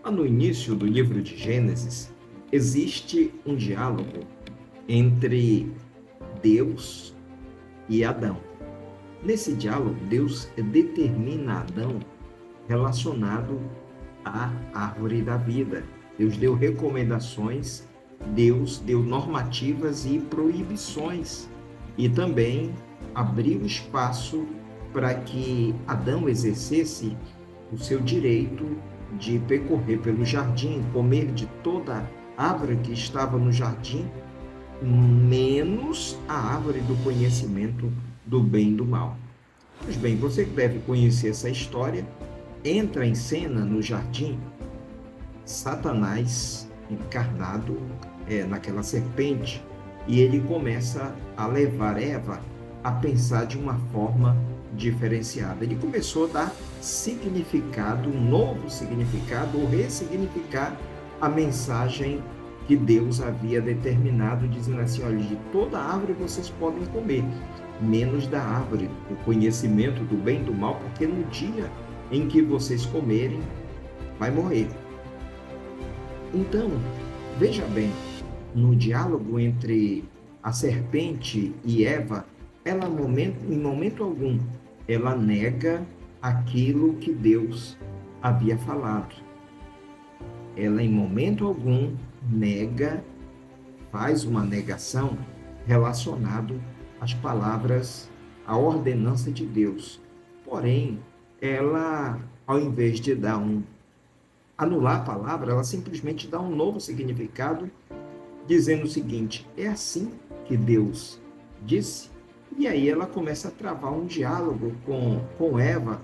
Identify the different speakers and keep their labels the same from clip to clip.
Speaker 1: Lá no início do livro de Gênesis, existe um diálogo entre Deus e Adão. Nesse diálogo, Deus determina Adão relacionado à árvore da vida. Deus deu recomendações, Deus deu normativas e proibições, e também abriu espaço para que Adão exercesse o seu direito de percorrer pelo jardim, comer de toda árvore que estava no jardim, menos a árvore do conhecimento do bem e do mal. Pois bem, você deve conhecer essa história. Entra em cena no jardim Satanás encarnado naquela serpente, e ele começa a levar Eva a pensar de uma forma diferenciada. Ele começou a dar significado, um novo significado, ou ressignificar a mensagem que Deus havia determinado, dizendo assim: olha, de toda árvore vocês podem comer, menos da árvore do conhecimento do bem e do mal, porque no dia em que vocês comerem, vai morrer. Então, veja bem, no diálogo entre a serpente e Eva, ela em momento algum, ela nega aquilo que Deus havia falado. Ela em momento algum nega, faz uma negação relacionado às palavras, à ordenança de Deus. Porém, ela, ao invés de anular a palavra, ela simplesmente dá um novo significado, dizendo o seguinte: é assim que Deus disse. E aí ela começa a travar um diálogo com Eva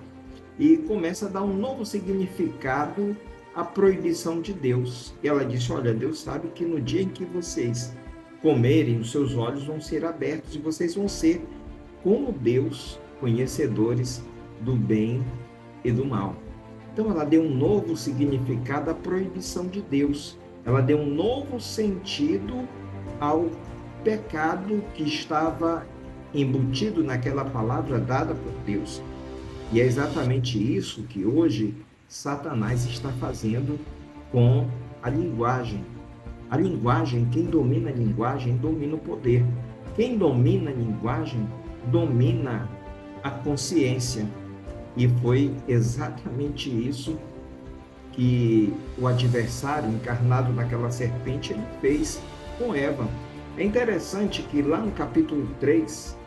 Speaker 1: e começa a dar um novo significado à proibição de Deus. E ela disse: olha, Deus sabe que no dia em que vocês comerem, os seus olhos vão ser abertos e vocês vão ser como Deus, conhecedores do bem e do mal. Então ela deu um novo significado à proibição de Deus. Ela deu um novo sentido ao pecado que estava embutido naquela palavra dada por Deus. E é exatamente isso que hoje Satanás está fazendo com a linguagem. A linguagem, quem domina a linguagem, domina o poder. Quem domina a linguagem, domina a consciência. E foi exatamente isso que o adversário encarnado naquela serpente ele fez com Eva. É interessante que lá no capítulo 3,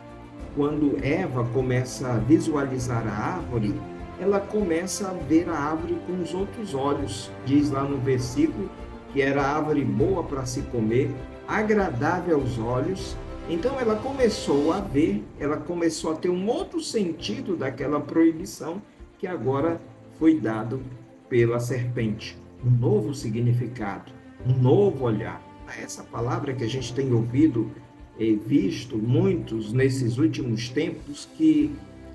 Speaker 1: quando Eva começa a visualizar a árvore, ela começa a ver a árvore com os outros olhos. Diz lá no versículo que era árvore boa para se comer, agradável aos olhos. Então ela começou a ver, ela começou a ter um outro sentido daquela proibição que agora foi dado pela serpente. Um novo significado, um novo olhar. Essa palavra que a gente tem ouvido e visto muitos nesses últimos tempos, que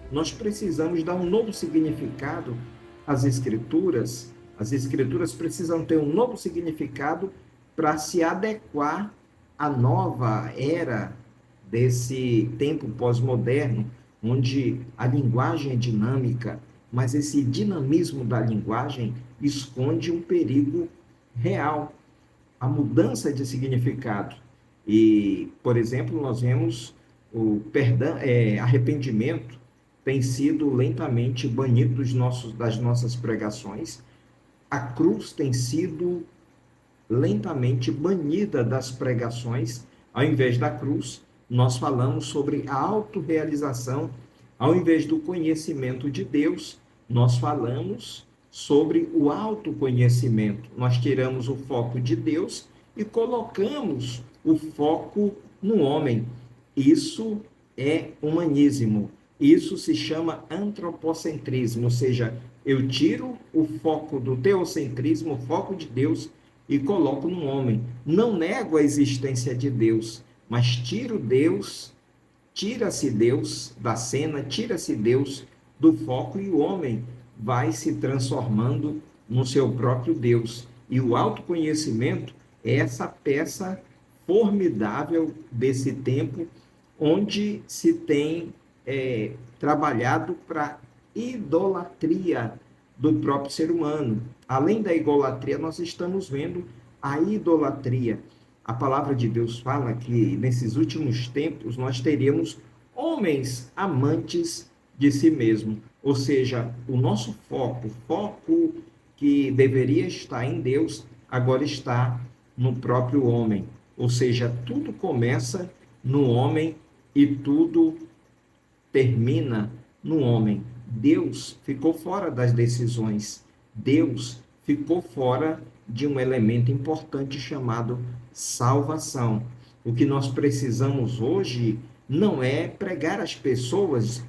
Speaker 1: nós precisamos dar um novo significado às Escrituras. As Escrituras precisam ter um novo significado para se adequar à nova era desse tempo pós-moderno, onde a linguagem é dinâmica, mas esse dinamismo da linguagem esconde um perigo real, a mudança de significado. E, por exemplo, nós vemos o perdão, arrependimento tem sido lentamente banido das nossas pregações. A cruz tem sido lentamente banida das pregações. Ao invés da cruz, nós falamos sobre a autorrealização. Ao invés do conhecimento de Deus, nós falamos sobre o autoconhecimento. Nós tiramos o foco de Deus e colocamos o foco no homem. Isso é humanismo. Isso se chama antropocentrismo, ou seja, eu tiro o foco do teocentrismo, o foco de Deus, e coloco no homem. Não nego a existência de Deus, mas tira-se Deus da cena, tira-se Deus do foco, e o homem vai se transformando no seu próprio Deus. E o autoconhecimento é essa peça formidável desse tempo, onde se tem trabalhado para idolatria do próprio ser humano. além da idolatria, nós estamos vendo a idolatria. A palavra de Deus fala que nesses últimos tempos nós teríamos homens amantes de si mesmo, ou seja, o nosso foco que deveria estar em Deus, agora está no próprio homem. Ou seja, tudo começa no homem e tudo termina no homem. Deus ficou fora das decisões. Deus ficou fora de um elemento importante chamado salvação. O que nós precisamos hoje não é pregar às pessoas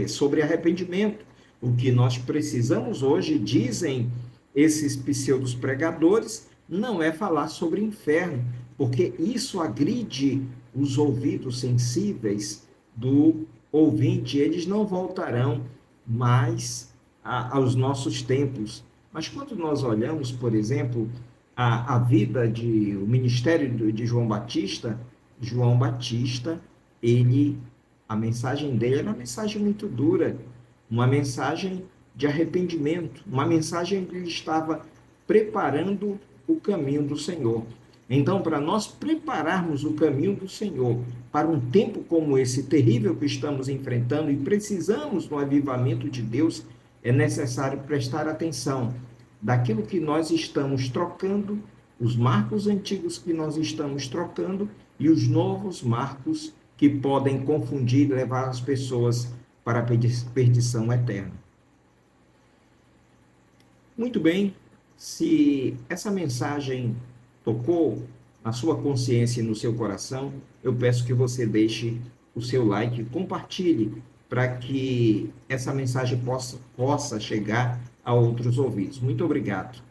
Speaker 1: sobre arrependimento. O que nós precisamos hoje, dizem esses pseudos pregadores, não é falar sobre inferno, porque isso agride os ouvidos sensíveis do ouvinte. Eles não voltarão mais aos nossos tempos. Mas quando nós olhamos, por exemplo, a vida o ministério de João Batista, a mensagem dele era uma mensagem muito dura, uma mensagem de arrependimento, uma mensagem que ele estava preparando o caminho do Senhor. Então, para nós prepararmos o caminho do Senhor para um tempo como esse terrível que estamos enfrentando e precisamos do avivamento de Deus, é necessário prestar atenção daquilo que nós estamos trocando, os marcos antigos que nós estamos trocando e os novos marcos que podem confundir e levar as pessoas para a perdição eterna. Muito bem, se essa mensagem tocou na sua consciência e no seu coração, eu peço que você deixe o seu like, compartilhe, para que essa mensagem possa chegar a outros ouvidos. Muito obrigado.